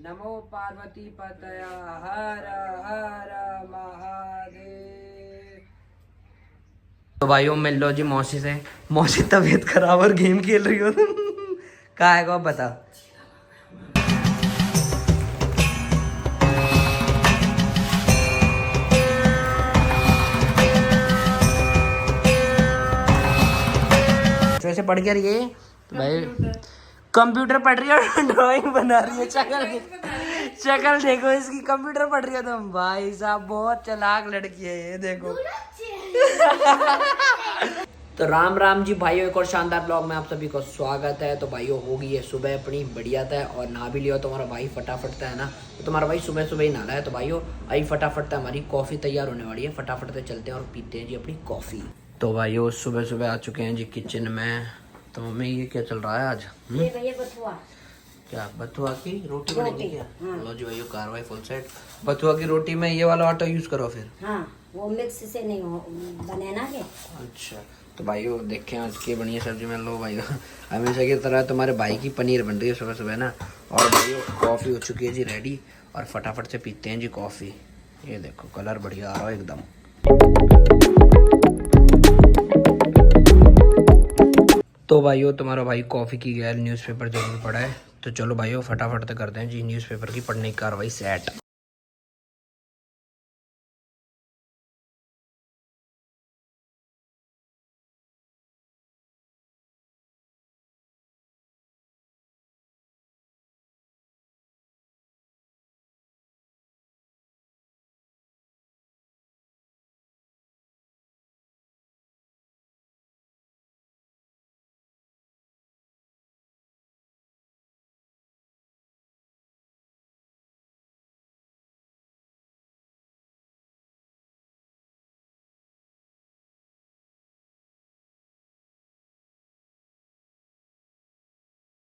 नमो पार्वती पतया हर हर महादेव। तो भाइयों मिल लो जी मौसी से। मौसी तबीयत खराब और गेम खेल रही हो तुम। कहाँ है को बता। वैसे पढ़ क्या रही है तो भाई कंप्यूटर पढ़ रही है और ड्राइंग बना रही है। शक्ल देखो इसकी, कंप्यूटर पढ़ रही है तुम। भाई साहब बहुत चालाक लड़की है ये, देखो। तो राम राम जी भाइयों, एक और शानदार ब्लॉग में आप सभी को स्वागत है। तो भाइयों होगी ये सुबह अपनी बढ़िया था और नहा भी लिया। तुम्हारा भाई फटाफट है ना, तो तुम्हारा भाई सुबह सुबह ही नहा है। तो भाइयों आई फटाफट हमारी कॉफ़ी तैयार होने वाली है। फटाफट से चलते हैं और पीते हैं जी अपनी कॉफ़ी। तो भाइयों सुबह सुबह आ चुके हैं जी किचन में। तो मम्मी ये क्या चल रहा है आज? ये भैया बथुआ। क्या बथुआ की रोटी बनेगी क्या? लो जी भाइयों कार्रवाई फुल सेट। बथुआ की रोटी में ये वाला आटा यूज करो फिर। हाँ वो मिक्स से नहीं बने ना के। अच्छा तो भाइयों देखें आज की बढ़िया सब्जी में। लो भाइयों हमेशा की तरह तुम्हारे भाई की पनीर बन रही है सुबह सुबह ना। और भाइयों कॉफ़ी हो चुकी है जी रेडी और फटाफट से पीते हैं जी कॉफ़ी। ये देखो कलर बढ़िया आ रहा है एकदम। तो भाइयों तुम्हारा भाई कॉफ़ी की गैर न्यूज़पेपर जरूर पढ़ा है। तो चलो भाइयों फटाफट से करते हैं जी न्यूज़पेपर की पढ़ने की कार्रवाई सेट।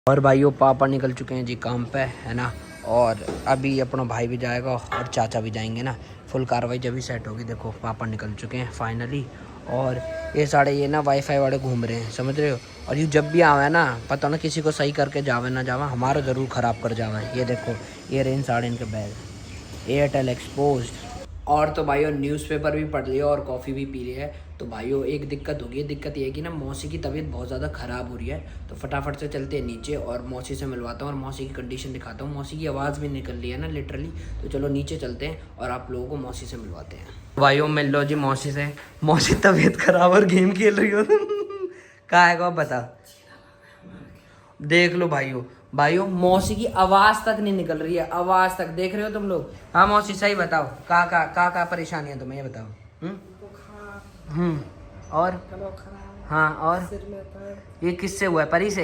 और भाइयों पापा निकल चुके हैं जी काम पे है ना। और अभी अपना भाई भी जाएगा और चाचा भी जाएंगे ना। फुल कार्रवाई जब भी सेट होगी। देखो पापा निकल चुके हैं फाइनली। और ये साढ़े ये ना वाईफाई वाले घूम रहे हैं, समझ रहे हो। और ये जब भी आवे ना पता ना किसी को सही करके जावे ना जावे, हमारा ज़रूर ख़राब कर जावे। ये देखो ये रेंज साढ़े इनके बैग एयरटेल एक्सपोज। और तो भाइयों न्यूज़पेपर भी पढ़ लिया और कॉफ़ी भी पी लिया है। तो भाइयों एक दिक्कत होगी। दिक्कत ये है कि ना मौसी की तबीयत बहुत ज़्यादा ख़राब हो रही है। तो फटाफट से चलते हैं नीचे और मौसी से मिलवाता हूँ और मौसी की कंडीशन दिखाता हूँ। मौसी की आवाज़ भी निकल रही है ना लिटरली। तो चलो नीचे चलते हैं और आप लोगों को मौसी से मिलवाते हैं। भाइयों मिल लो जी मौसी से। मौसी तबीयत खराब और गेम खेल रही हो तुम। कहाँ है को बता। देख लो भाइयों भाइयों मौसी की आवाज तक नहीं निकल रही है, आवाज तक देख रहे हो तुम लोग। हाँ मौसी सही बताओ का परेशानी है तुम्हें, ये बताओ। और हाँ और ये किससे हुआ है? परी से।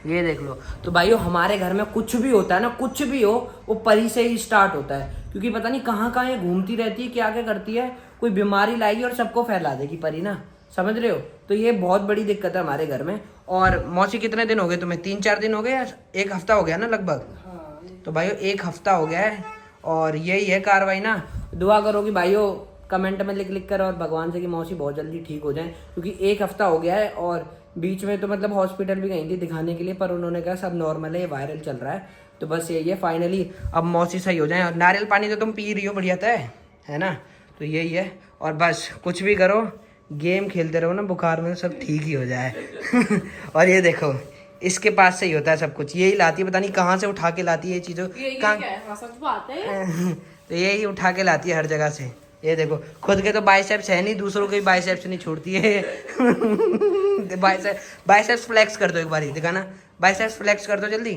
ये देख लो। तो भाइयों हमारे घर में कुछ भी होता है ना, कुछ भी हो वो परी से ही स्टार्ट होता है। क्योंकि पता नहीं कहाँ कहाँ ये घूमती रहती है, क्या क्या करती है। कोई बीमारी लाएगी और सबको फैला देगी परी ना, समझ रहे हो। तो ये बहुत बड़ी दिक्कत है हमारे घर में। और मौसी कितने दिन हो गए तुम्हें? 3-4 दिन हो गए या 1 हफ्ता हो गया ना लगभग। तो भाइयों 1 हफ्ता हो गया है और यही है कार्रवाई ना। दुआ करो कि भाइयों कमेंट में लिख कर और भगवान से कि मौसी बहुत जल्दी ठीक हो जाए। क्योंकि 1 हफ्ता हो गया है और बीच में तो मतलब हॉस्पिटल भी गई थी दिखाने के लिए, पर उन्होंने कहा सब नॉर्मल है, ये वायरल चल रहा है। तो बस यही है फाइनली अब मौसी सही हो जाए। और नारियल पानी तो तुम पी रही हो बढ़िया है ना। तो यही है और बस कुछ भी करो गेम खेलते रहो ना, बुखार में सब ठीक ही हो जाए। और ये देखो इसके पास से ही होता है सब कुछ, यही लाती है, पता नहीं कहाँ से उठा के लाती है ये चीज़ों। तो यही उठा के लाती है हर जगह से। ये देखो खुद के तो बाइसेप्स है नहीं, दूसरों के भी बाइसेप्स नहीं छोड़ती है। बाइसेप्स फ्लेक्स कर दो एक बार, दिखाना। बाइसेप्स फ्लेक्स कर दो जल्दी,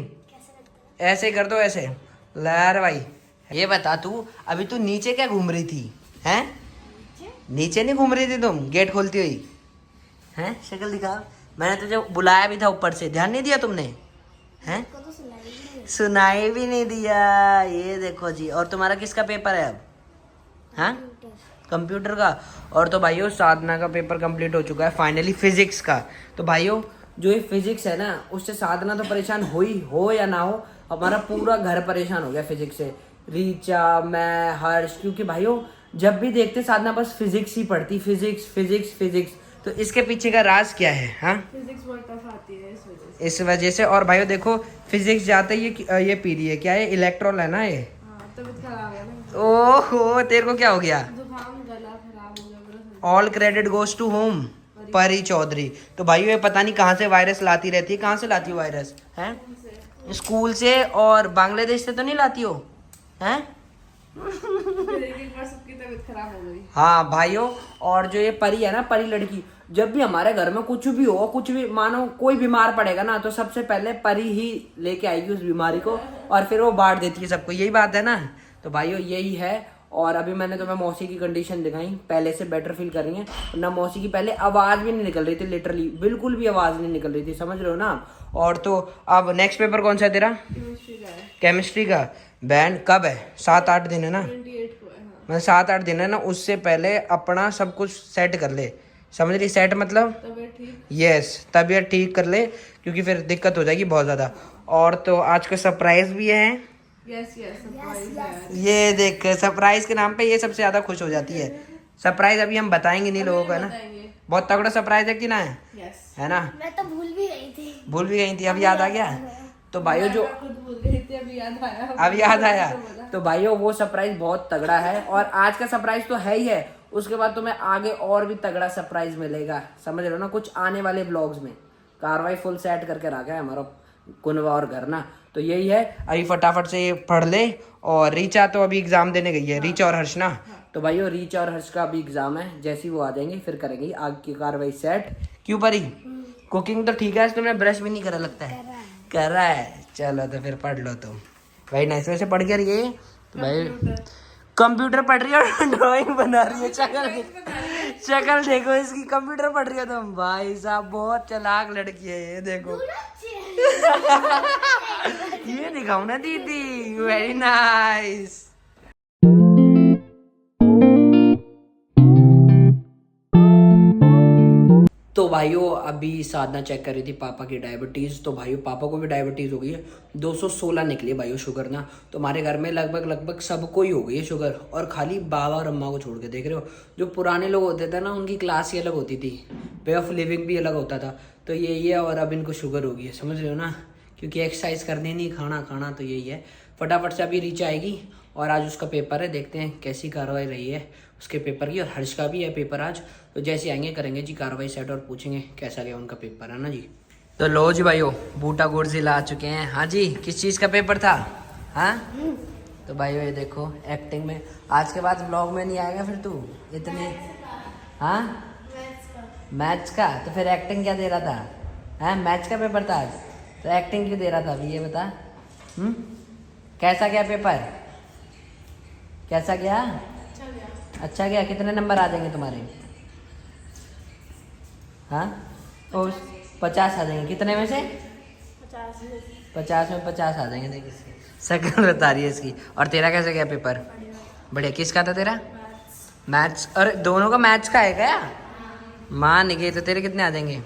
ऐसे कर दो ऐसे। यार भाई ये बता तू अभी तू नीचे क्या घूम रही थी? हैं नीचे नहीं घूम रही थी तुम गेट खोलती हुई? हैं शक्ल दिखा। मैंने तुझे बुलाया भी था ऊपर से, ध्यान नहीं दिया तुमने? हैं सुनाई भी नहीं दिया। ये देखो जी। और तुम्हारा किसका पेपर है अब? हाँ कंप्यूटर का। और तो भाइयों साधना का पेपर कंप्लीट हो चुका है फाइनली, फिजिक्स का। तो भाइयों जो ये फिजिक्स है ना उससे साधना तो परेशान हो या ना हो, हमारा पूरा घर परेशान हो गया फिजिक्स से। रीचा, मैं, हर्ष। क्योंकि भाइयों जब भी देखते साधना बस फिजिक्स ही पढ़ती, फिजिक्स फिजिक्स फिजिक्स। तो इसके पीछे का राज क्या है? हाँ, फिजिक्स बहुत टफ आती है इस वजह से। इस वजह से। और भाइयों देखो फिजिक्स जाते ही ये पी रही है, क्या है? इलेक्ट्रॉल है ना ये। हाँ, तबीयत खराब है ना, ओहो, तेरे को क्या हो गया? जुकाम, गला खराब हो गया मेरा। All credit goes to home, Pari Chaudhary. तो भाइयों ये पता नहीं कहाँ से वायरस लाती रहती है। कहाँ से लाती हो वायरस? हैं? स्कूल से और बांग्लादेश से तो नहीं लाती हो? हैं? फिर एक बार सबकी तबीयत खराब हो गई। हाँ भाइयों, और जो ये परी है ना, परी लड़की, जब भी हमारे घर में कुछ भी हो, कुछ भी मानो कोई बीमार पड़ेगा ना, तो सबसे पहले परी ही लेके आएगी उस बीमारी को और फिर वो बांट देती है सबको। यही बात है ना? तो भाइयों यही है। और अभी मैंने तुम्हें मौसी की कंडीशन दिखाई, पहले से बेटर फील कर रही है। ना मौसी की पहले आवाज भी नहीं निकल रही थी, लिटरली बिल्कुल भी आवाज नहीं निकल रही थी, समझ रहे हो ना? और तो अब नेक्स्ट पेपर कौन सा है तेरा? केमिस्ट्री का है, केमिस्ट्री का। बैंड कब है? 7-8 दिन है ना? 28 को है। हाँ, मतलब 7-8 दिन है ना, उससे पहले अपना सब कुछ सेट कर ले, समझ रही? सेट मतलब तबीयत ठीक। यस, तबीयत ठीक कर ले, क्योंकि फिर दिक्कत हो जाएगी बहुत ज़्यादा। और तो आज का सरप्राइज भी है। यस यस, सरप्राइज है। ये देख, सरप्राइज के नाम पे ये सबसे ज़्यादा खुश हो जाती है। सरप्राइज अभी हम बताएंगे नहीं लोगों को, है ना? बताएंगे। बहुत तगड़ा सरप्राइज है कि ना है? यस। है ना? मैं तो भूल भी गई थी। भूल भी गई थी, अब याद आ गया। तो भाइयों जो मैं खुद भूल गई थी, अभी याद आया। अब याद आया, तो भाइयों वो सरप्राइज बहुत तगड़ा है। और आज का सरप्राइज तो है ही है, उसके बाद तुम्हें आगे और भी तगड़ा सरप्राइज मिलेगा, समझ रहे हो ना? कुछ आने वाले ब्लॉग्स में कार्रवाई फुल सेट करके रखा है हमारा कुनवा और घर ना। तो यही है, अभी फटाफट से ये पढ़ ले। और रीचा तो अभी एग्जाम देने गई है, रीचा और हर्ष ना। तो भाइयों रीचा और हर्ष का अभी एग्जाम है, जैसे ही वो आ जाएंगे फिर करेंगे आगे की कार्रवाई सेट। क्यों परी? कुकिंग तो ठीक है, आज तुमने ब्रश भी नहीं करा लगता है। कर रहा है, चलो तो फिर पढ़ लो तुम। भाई नाइस वैसे पढ़ के रही है तो भाई कंप्यूटर पढ़ रही है और ड्राइंग बना रही है। शक्ल देखो इसकी, कंप्यूटर पढ़ रही है तुम। भाई साहब बहुत चालाक लड़की है ये, देखो। ये दिखाओ ना दीदी, वेरी नाइस। तो भाइयों अभी साधना चेक कर रही थी पापा की डायबिटीज़। तो भाइयों पापा को भी डायबिटीज़ हो गई है, 216 निकली है भाइयों शुगर ना। तो हमारे घर में लगभग सबको ही हो गई है शुगर, और खाली बाबा और अम्मा को छोड़ के। देख रहे हो, जो पुराने लोग होते थे ना, उनकी क्लास ही अलग होती थी, वे ऑफ लिविंग भी अलग होता था। तो यही है, और अब इनको शुगर हो गई है, समझ रहे हो ना? क्योंकि एक्सरसाइज करनी नहीं, खाना। तो यही है। फटाफट से अभी रीच आएगी, और आज उसका पेपर है, देखते हैं कैसी कार्रवाई रही है उसके पेपर की। और हर्ष का भी है पेपर आज, तो जैसे आएंगे करेंगे जी कार्रवाई सेट और पूछेंगे कैसा गया उनका पेपर, है ना जी? तो लो जी भाइयों, बूटा गोड जिला आ चुके हैं। हाँ जी, किस चीज़ का पेपर था? हाँ तो भाइयों ये देखो एक्टिंग में, आज के बाद ब्लॉग में नहीं आएगा फिर तू इतने? हाँ मैथ्स का, तो फिर एक्टिंग क्या दे रहा था? हाँ मैथ्स का पेपर था आज, तो एक्टिंग क्यों दे रहा था अभी ये बता? कैसा गया पेपर? कैसा गया? अच्छा गया। कितने नंबर आ जाएंगे तुम्हारे? हाँ तो 50 आ जाएंगे। कितने में से? 50 में 50 आ जाएंगे। देख इसकी शक्ल बता रही है इसकी। और तेरा कैसा गया पेपर? बढ़िया। किसका था तेरा? मैथ्स। और दोनों का मैथ्स का है क्या? मान गए। तो तेरे कितने आ जाएंगे?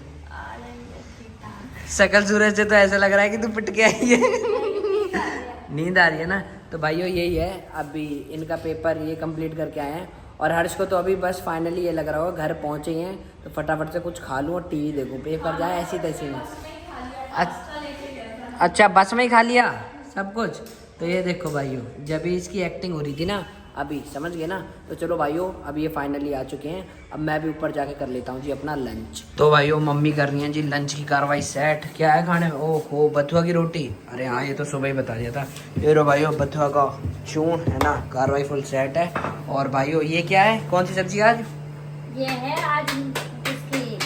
शक्ल सूरज से तो ऐसा लग रहा है कि तू पिट के आई है। नींद आ रही है ना? तो भाइयों यही है, अभी इनका पेपर ये कंप्लीट करके आए हैं। और हर्ष को तो अभी बस फाइनली ये लग रहा होगा घर पहुँचे हैं तो फटाफट से कुछ खा लूँ और टीवी देखूँ, पेपर जाए ऐसी तैसी में। अच्छा बस में ही खा लिया सब कुछ? तो ये देखो भाइयों, जब भी इसकी एक्टिंग हो रही थी ना, अभी समझ गए ना? तो चलो भाइयों अभी ये फाइनली आ चुके हैं, अब मैं भी ऊपर जाके कर लेता हूँ जी अपना लंच। तो भाइयों मम्मी कर रही हैं जी लंच की कार्रवाई सेट। क्या है खाने में? ओहो बथुआ की रोटी। अरे हाँ ये तो सुबह ही बता दिया था। ये रो भाइयों बथुआ का चून है ना, कार्रवाई फुल सेट है। और भाइयों ये क्या है, कौन सी सब्जी आज? ये है आज इसकी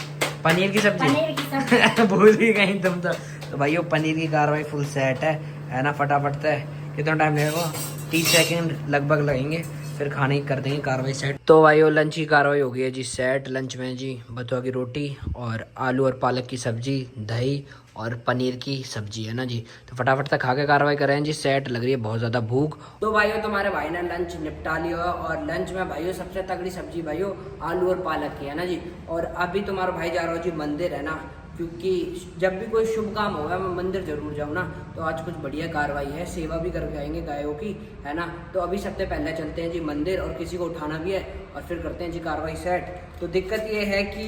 पनीर की सब्जी। पनीर की सब्जी। भूल ही गई तुम तो भाइयों पनीर की कार्रवाई फुल सेट है ना? फटाफट से कितना टाइम लगेगा? 30 सेकंड लगभग लगेंगे, फिर खाने की कर देंगे कार्रवाई सेट। तो भाइयों लंच की कार्रवाई हो गई है जी सेट। लंच में जी बथुआ की रोटी और आलू और पालक की सब्जी, दही और पनीर की सब्जी है ना जी। तो फटाफट से खा के कार्रवाई कर रहे हैं जी सेट। लग रही है बहुत ज़्यादा भूख। तो भाइयों तुम्हारे भाई ने लंच निपटा लिया, और लंच में भाइयों सबसे तगड़ी सब्जी भाइयों आलू और पालक की है ना जी। और अभी तुम्हारा भाई जा रहा हो जी मंदिर, है ना? क्योंकि जब भी कोई शुभ काम होगा मैं मंदिर जरूर जाऊँ ना, तो आज कुछ बढ़िया कार्रवाई है, सेवा भी करके आएंगे गायों की, है ना। तो अभी सबसे पहले चलते हैं जी मंदिर, और किसी को उठाना भी है और फिर करते हैं जी कार्रवाई सेट। तो दिक्कत ये है कि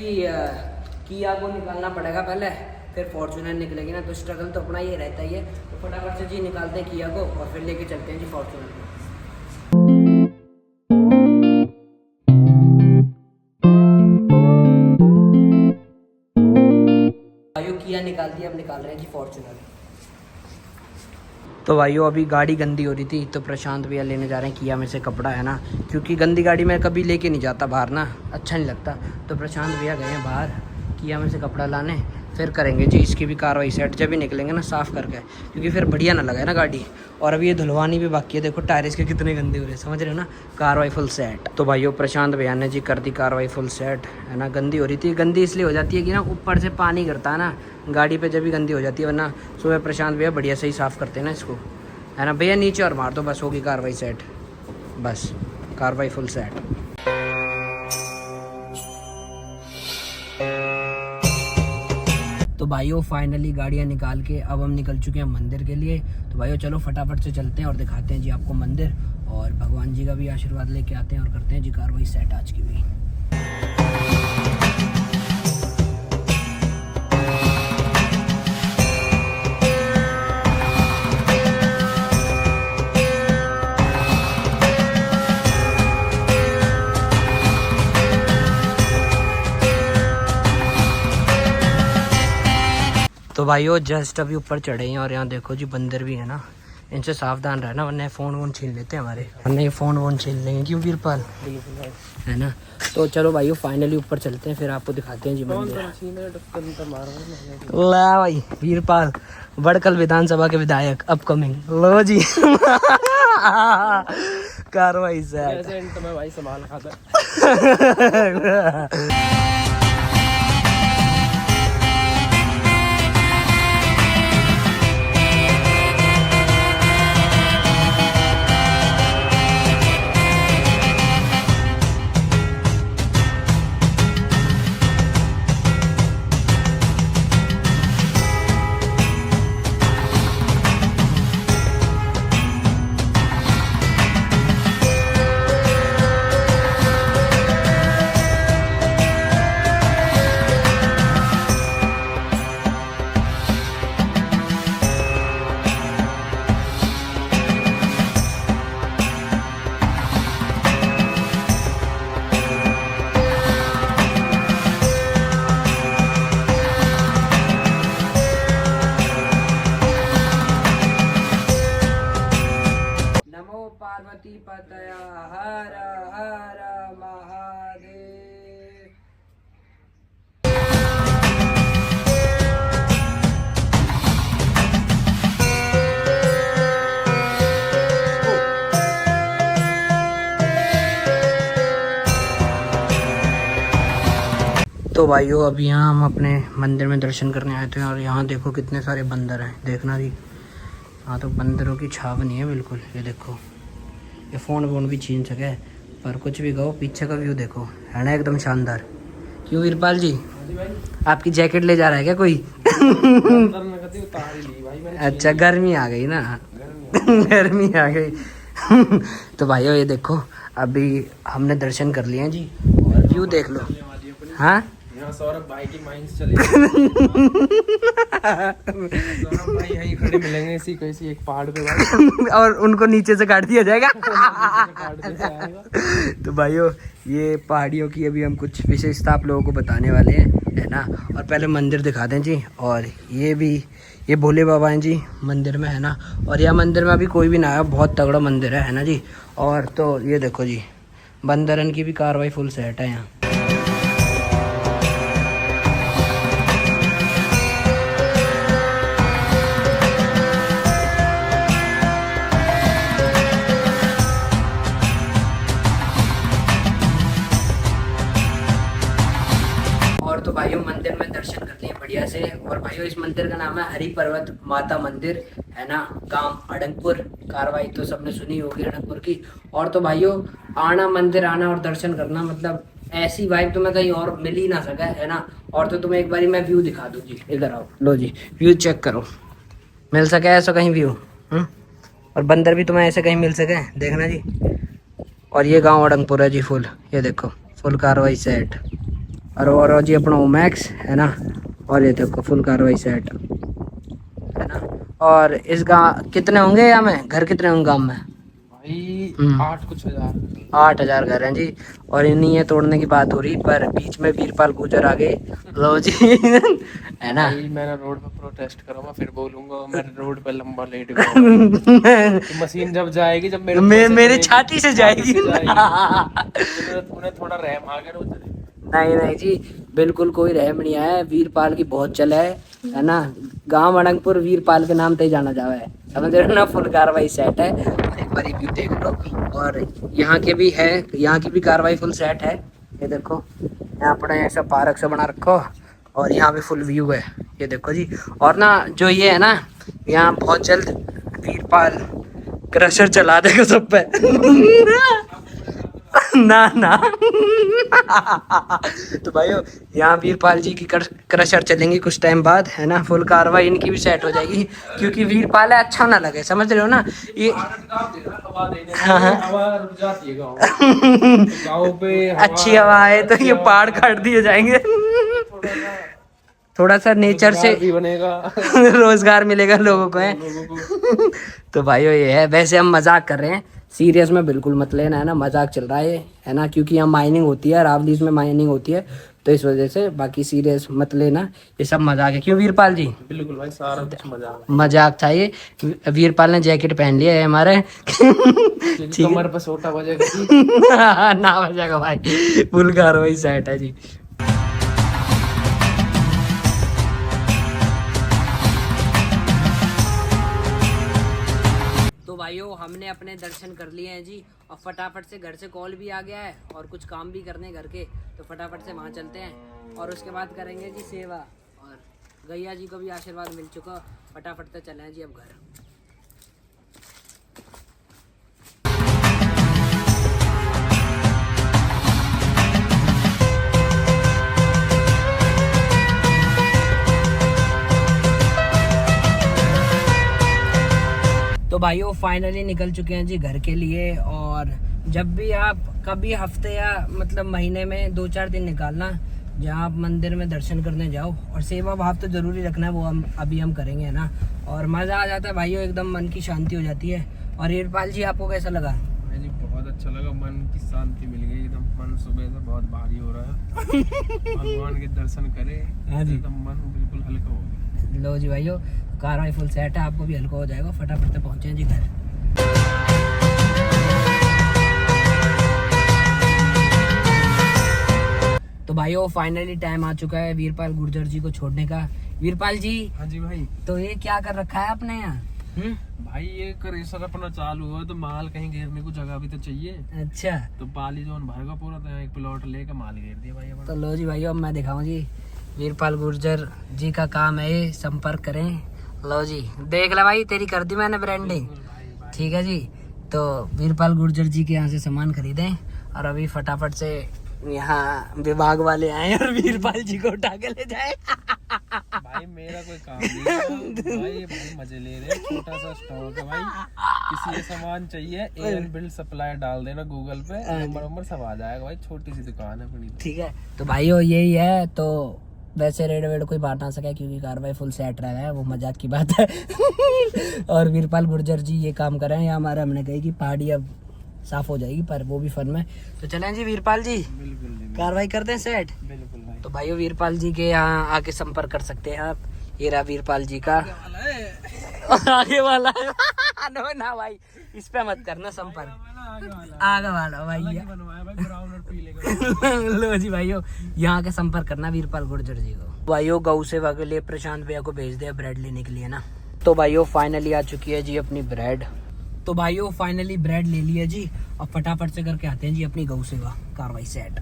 किया को निकालना पड़ेगा पहले, फिर फॉर्चूनर निकलेगी ना, तो स्ट्रगल तो अपना ये रहता ही है। तो फटाफट से जी निकालते हैं किया को और फिर लेके चलते हैं जी फॉर्चूनर को। किया निकाल दिया, अब निकाल रहे हैं जी फॉर्चूनर। तो भाइयों अभी गाड़ी गंदी हो रही थी, तो प्रशांत भैया लेने जा रहे हैं किया में से कपड़ा, है ना, क्योंकि गंदी गाड़ी में कभी लेके नहीं जाता बाहर ना, अच्छा नहीं लगता। तो प्रशांत भैया गए हैं बाहर किया में से कपड़ा लाने, फिर करेंगे जी इसकी भी कार्रवाई सेट, जब भी निकलेंगे ना साफ़ करके, क्योंकि फिर बढ़िया ना लगे ना गाड़ी। और अभी ये धुलवानी भी बाकी है, देखो टायर इसके कितने गंदे हो रहे हैं, समझ रहे हो ना। कार्रवाई फुल सेट। तो भाइयों प्रशांत भैया ने जी कर दी कार्रवाई फुल सेट, है ना। गंदी हो रही थी, गंदी इसलिए हो जाती है कि ना ऊपर से पानी गिरता है ना गाड़ी पे, जब भी गंदी हो जाती है, वरना सुबह प्रशांत भैया बढ़िया से ही साफ़ करते हैं ना इसको, है ना। भैया नीचे और मार दो, बस होगी कार्रवाई सेट, बस कार्रवाई फुल सेट। तो भाइयों फाइनली गाड़ियाँ निकाल के अब हम निकल चुके हैं मंदिर के लिए। तो भाइयों चलो फटाफट से चलते हैं और दिखाते हैं जी आपको मंदिर, और भगवान जी का भी आशीर्वाद लेके आते हैं और करते हैं जी कार्रवाई सेट आज की भी। तो भाइयों जस्ट अभी ऊपर चढ़े हैं और यहाँ देखो जी बंदर भी है ना, इनसे सावधान रहना वरना फ़ोन वोन छीन लेते हैं हमारे, वरना ये फ़ोन वोन छीन लेंगे, क्यों वीरपाल, है ना। तो चलो भाइयों फाइनली ऊपर चलते हैं, फिर आपको दिखाते हैं जी मंदिर। ला भाई वीरपाल बड़कल विधानसभा के विधायक अपकमिंग, लो जी कार्रवाई से भाई संभाल खाता। पार्वती पतया हर हर महादेव। तो भाइयों अभी यहाँ हम अपने मंदिर में दर्शन करने आए थे, और यहाँ देखो कितने सारे बंदर हैं, देखना जी। हाँ तो बंदरों की छावनी है बिल्कुल, ये देखो, ये फ़ोन वोन भी छीन सके, पर कुछ भी कहो पीछे का व्यू देखो, है ना एकदम शानदार। क्यों वीरपाल जी आपकी जैकेट ले जा रहा है क्या कोई? अच्छा गर्मी आ गई ना, गर्मी आ गई। तो भाइयों ये देखो अभी हमने दर्शन कर लिए हैं जी, और व्यू देख लो। हाँ सौरभ भाई की माइंस चले सौरभ भाई यहीं खड़े मिलेंगे इसी कैसी एक पहाड़ पे भाई। और उनको नीचे से काट दिया जाएगा। तो भाइयों ये पहाड़ियों की अभी हम कुछ विशेषता आप लोगों को बताने वाले हैं, है ना। और पहले मंदिर दिखा दें जी, और ये भी ये भोले बाबा हैं जी मंदिर में, है ना। और यह मंदिर में अभी कोई भी ना आया, बहुत तगड़ा मंदिर है ना जी। और तो ये देखो जी बंदरन की भी कार्रवाई फुल सेट है यहाँ। तो भाइयों मंदिर में दर्शन करते हैं बढ़िया से। और भाइयों इस मंदिर का नाम है हरि पर्वत माता मंदिर, है ना, गांव अडंगपुर। कार्रवाई तो सबने सुनी होगी अडंगपुर की। और तो भाइयों आना मंदिर आना और दर्शन करना मतलब ऐसी वाइब तुम्हें कहीं और मिल ही ना सका है ना। और तो तुम्हें एक बारी मैं व्यू दिखा दूँ जी, इधर आओ, लो जी व्यू चेक करो, मिल सके ऐसा कहीं व्यू। और बंदर भी तुम्हें ऐसे कहीं मिल सके, देखना जी। और ये गांव अडंगपुर है जी फुल, ये देखो फुल कार्रवाई सेट। और जी अपना ओमैक्स है ना, और ये देखो फुल कार्रवाई सेट है ना। और इस गाँव कितने होंगे या में घर कितने होंगे गाँव में? भाई 8 कुछ हजार। 8,000 घर हैं जी। और इन्हीं ये तोड़ने की बात हो रही, पर बीच में वीरपाल गुर्जर आ गए, लो जी है ना। भाई मैंने रोड पे प्रोटेस्ट करूंगा, फिर बोलूंगा मैं रोड पे लंबा लेट गया। कि मशीन जब जाएगी, जब मेरी छाती से जाएगी उन्हें थोड़ा रहम आ गया ना। नहीं नहीं जी, बिल्कुल कोई रहम नहीं आया है। वीरपाल की बहुत चल है ना। गांव अडंगपुर वीरपाल के नाम से ही जाना जावा है, समझ रहे हो ना। फुल कार्रवाई सेट है, और एक बार व्यू देख लो। और यहाँ के भी है, यहाँ की भी कार्रवाई फुल सेट है। ये देखो यहाँ अपने ऐसा पार्क से बना रखो, और यहाँ भी फुल व्यू है, ये देखो जी। और ना जो ये है ना, यहाँ बहुत जल्द वीरपाल क्रशर चला देगा सब पे ना ना तो भाइयों यहाँ वीरपाल जी की क्रशर चलेंगी कुछ टाइम बाद है ना। फुल कार्रवाई इनकी भी सेट हो जाएगी, क्योंकि वीरपाल है, अच्छा ना लगे, समझ रहे हो ना ये। हवा रुक जाती है गाँव पे, अच्छी हवा है तो ये पहाड़ काट दिए जाएंगे थोड़ा सा नेचर से भी बनेगा रोजगार मिलेगा लोगों को है तो भाइयों ये है। वैसे हम मजाक कर रहे हैं, सीरियस में बिल्कुल मत लेना है ना, मजाक चल रहा है ना। क्योंकि यहाँ माइनिंग होती है, रावलीज में माइनिंग होती है, तो इस वजह से। बाकी सीरियस मत लेना, ये सब मजाक है। क्यों वीरपाल जी? बिल्कुल भाई, सारा कुछ मजाक मजाक था ये। वीरपाल ने जैकेट पहन लिया है हमारे कमर पे सोटा बजेगा ना बजेगा भाई, फुल कार्रवाई सेट है जी। भाइयों हमने अपने दर्शन कर लिए हैं जी, और फटाफट से घर से कॉल भी आ गया है, और कुछ काम भी करने घर के, तो फटाफट से वहाँ चलते हैं। और उसके बाद करेंगे जी सेवा, और गैया जी को भी आशीर्वाद मिल चुका, फटाफट से चले जी अब घर। तो भाइयों फाइनली निकल चुके हैं जी घर के लिए। और जब भी आप कभी हफ्ते या मतलब महीने में 2-4 दिन निकालना, जहाँ आप मंदिर में दर्शन करने जाओ, और सेवा भाव तो ज़रूरी रखना है, वो हम अभी करेंगे है ना। और मज़ा आ जाता है भाइयों, एकदम मन की शांति हो जाती है। और वीरपाल जी आपको कैसा लगा? मुझे बहुत अच्छा लगा, मन की शांति मिल गई एकदम। मन सुबह से बहुत भारी हो रहा है भगवान के दर्शन करे, हाँ जी, एकदम मन बिल्कुल हल्का हो गया। लो जी भाइयों, कार्रवाई फुल सेट है, आपको भी हल्का हो जाएगा। फटाफट से पहुँचे जी घर। तो भाइयों फाइनली टाइम आ चुका है वीरपाल गुर्जर जी को छोड़ने का। वीरपाल जी, हाँ जी भाई। तो ये क्या कर रखा है आपने यहाँ? भाई ये क्रेशर अपना चालू हुआ, तो माल कहीं घेरने को जगह भी तो चाहिए। अच्छा, तो पाली जोन भरेगा पूरा, तो एक प्लॉट लेके माल घेर दिया भाई अपना। तो लो जी भाइयों, अब मैं दिखाऊं जी वीरपाल गुर्जर जी का काम है ये, संपर्क करें। लो जी देख ले भाई, तेरी कर दी मैंने ब्रांडिंग, ठीक है जी। तो वीरपाल गुर्जर जी के यहाँ से सामान खरीदें, और अभी फटाफट से यहाँ विभाग वाले आए और वीरपाल जी को उठा के ले जाए भाई मेरा कोई काम नहीं है भाई मजे ले रहे हैं। छोटा सा स्टॉक है भाई, किसी ये सामान चाहिए एयर बिल्ड सप्लाई डाल देना गूगल पे, नंबर सब आ जाएगा भाई। छोटी सी दुकान है अपनी, ठीक है। तो भाइयों यही है। तो वैसे रेड वेड कोई बांट ना सके, क्योंकि कार्रवाई फुल सेट रहा है, वो मजाक की बात है और वीरपाल गुर्जर जी ये काम कर रहे हैं, या हमारा हमने कही कि पहाड़ी अब साफ हो जाएगी, पर वो भी फन में। तो चलें जी वीरपाल जी, बिल्कुल कार्रवाई कर दें सेट। बिल्कुल भाई। तो भाइयों वीरपाल जी के यहाँ आके संपर्क कर सकते हैं आप। ये रहा वीरपाल जी का आगे वाला है नो ना भाई, इस पे मत करना संपर्क, आगे वाला भाई लो जी भाइयों, यहाँ के संपर्क करना वीरपाल गुर्जर जी को। भाइयों गौ सेवा के लिए प्रशांत भैया को भेज दिया ब्रेड लेने के लिए ना। तो भाइयों फाइनली आ चुकी है जी अपनी ब्रेड। तो भाइयों फाइनली ब्रेड ले लिया जी, और फटाफट से करके आते हैं जी अपनी गौ सेवा कार्रवाई सेट।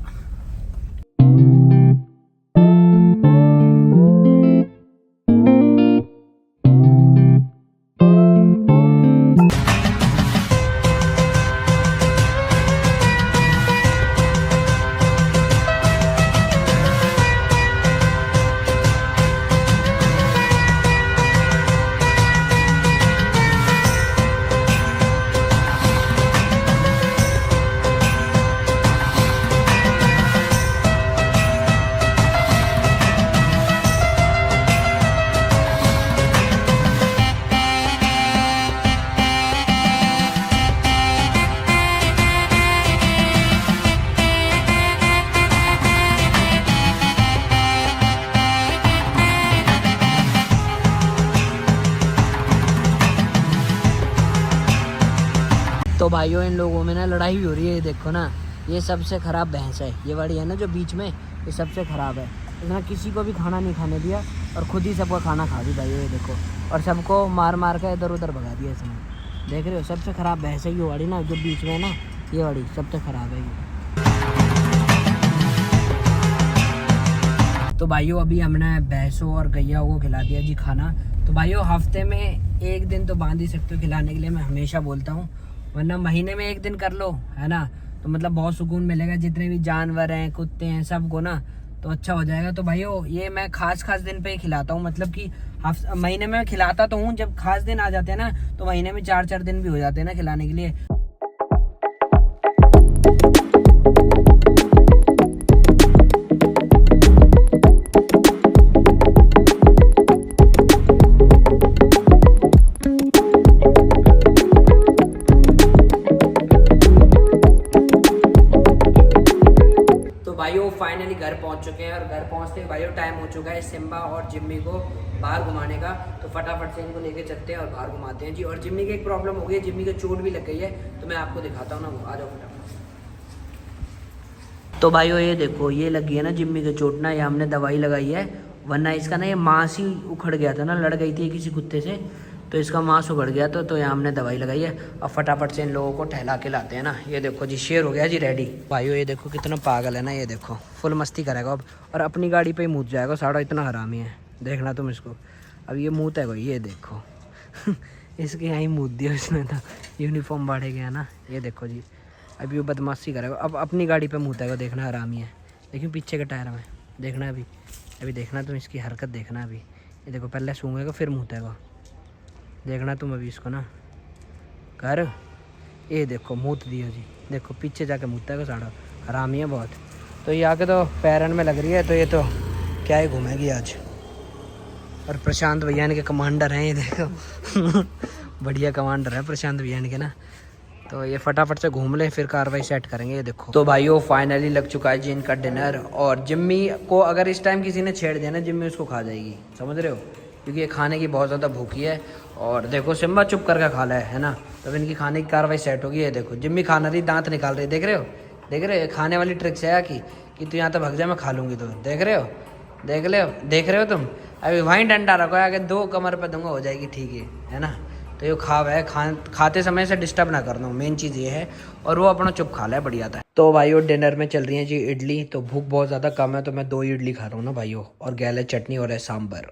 तो भाइयों इन लोगों में ना लड़ाई भी हो रही है, ये देखो ना, ये सबसे ख़राब भैंस है, ये वाली है ना जो बीच में, ये सबसे ख़राब है। इसने किसी को भी खाना नहीं खाने दिया और खुद ही सबको खाना खा दी भाइयों, ये देखो, और सबको मार मार कर इधर उधर भगा दिया इसने। देख रहे हो, सबसे ख़राब भैंस है ये वाली ना, जो बीच में है ना, ये वाली सबसे ख़राब है ये। तो भाइयों अभी हमने भैंसों और गैया को खिला दिया जी खाना। तो भाइयों हफ्ते में एक दिन तो बांध ही सकते हो खिलाने के लिए, मैं हमेशा बोलता हूँ, वरना महीने में एक दिन कर लो, है ना, तो मतलब बहुत सुकून मिलेगा। जितने भी जानवर हैं, कुत्ते हैं, सबको ना तो अच्छा हो जाएगा। तो भाइयों ये मैं खास दिन पे ही खिलाता हूँ, मतलब कि महीने में खिलाता तो हूँ, जब खास दिन आ जाते हैं ना तो महीने में 4 दिन भी हो जाते हैं ना खिलाने के लिए। फाइनली घर पहुंच चुके हैं, और घर पहुंचते ही भाइयों टाइम हो चुका है सिम्बा और जिम्मी को बाहर घुमाने का। तो फटाफट से इनको लेके चलते हैं और बाहर घुमाते हैं जी। और जिम्मी की एक प्रॉब्लम हो गई है, जिम्मी को चोट भी लग गई है, तो मैं आपको दिखाता हूँ ना, वो आ जाओ फटाफट। तो भाइयों ये देखो, ये लगी है ना जिम्मी की चोट ना, ये हमने दवाई लगाई है, वरना इसका ना ये मांस ही उखड़ गया था ना, लड़ गई थी किसी कुत्ते से, तो इसका मांस उखड़ गया था, तो यहाँ हमने दवाई लगाई है। अब फटाफट से इन लोगों को टहला के लाते हैं ना। ये देखो जी, शेर हो गया जी रेडी। भाइयों ये देखो कितना पागल है ना, ये देखो फुल मस्ती करेगा अब, और अपनी गाड़ी पे ही मूत जाएगा, साड़ा इतना हरामी है, देखना तुम इसको। अब ये मूत है कोई, ये देखो इसके यहाँ ही मूत दिया इसने, तो यूनिफॉर्म बाढ़े गया ना, ये देखो जी। अभी वो बदमाशी करेगा, अब अपनी गाड़ी पे मूतेगा, देखना हरामी है। लेकिन पीछे के टायर में देखना, अभी देखना तुम इसकी हरकत देखना। अभी ये देखो, पहले सूंघेगा फिर मूतेगा, देखना तुम अभी इसको ना कर। ये देखो मूत दिया जी, देखो पीछे जाके मूतता है साड़ा, हरामी है बहुत। तो ये आके तो पैरन में लग रही है, तो ये तो क्या ही घूमेगी आज। और प्रशांत भैया के कमांडर हैं ये देखो बढ़िया कमांडर है प्रशांत भैया के ना। तो ये फटाफट से घूम ले, फिर कार्रवाई सेट करेंगे। ये देखो तो भाइयों फाइनली लग चुका है जी इनका डिनर, और जिम्मी को अगर इस टाइम किसी ने छेड़ दिया ना, जिम्मी उसको खा जाएगी, समझ रहे हो, क्योंकि ये खाने की बहुत ज़्यादा भूखी है। और देखो सिम्बा चुप करके खा ला है ना, तब इनकी खाने की कार्रवाई सेट होगी। ये देखो जिम्मी खाना रही, दांत निकाल रही, देख रहे हो, देख रहे हो, खाने वाली ट्रिक्स है कि तू यहाँ तो भाग जा, मैं खा लूँगी, तो देख रहे हो तुम। अभी वहीं डंडा रखो, आगे 2 कमर पे दूंगा, हो जाएगी ठीक है ना। तो ये खाव है, खाते समय से डिस्टर्ब ना कर दो, मेन चीज़ ये है। और वो अपना चुप खा ले, बढ़िया था। तो भाइयों डिनर में चल रही है जी इडली, तो भूख बहुत ज़्यादा कम है, तो मैं 2 इडली खा रहा हूँ ना भाइयों, और गैले चटनी और है सांभर।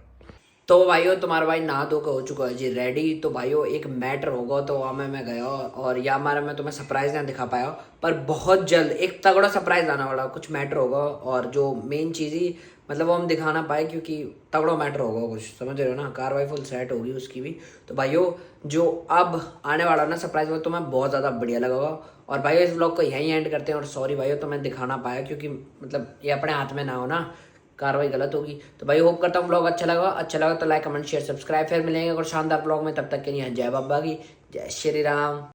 तो भाइयों तुम्हारा भाई नहा धो के हो चुका है जी रेडी। तो भाइयों एक मैटर होगा, तो वहाँ मैं गया, और या हमारा मैं तुम्हें सरप्राइज नहीं दिखा पाया, पर बहुत जल्द एक तगड़ा सरप्राइज आने वाला, कुछ मैटर होगा, और जो मेन चीज़ ही मतलब वो हम दिखा ना पाए, क्योंकि तगड़ा मैटर होगा कुछ, समझ रहे हो ना, कार्रवाई फुल सेट होगी उसकी भी। तो भाइयों जो अब आने वाला ना सरप्राइज, वो तुम्हें बहुत ज़्यादा बढ़िया लगेगा। और भाइयों इस व्लॉग को यहीं एंड करते हैं, और सॉरी भाइयों तो मैं दिखा ना पाया, क्योंकि मतलब ये अपने हाथ में ना हो ना, कार्रवाई गलत होगी। तो भाई होप करता हूँ व्लॉग अच्छा लगा तो लाइक कमेंट शेयर सब्सक्राइब, फिर मिलेंगे और शानदार व्लॉग में, तब तक के लिए जय बाबा की, जय श्री राम।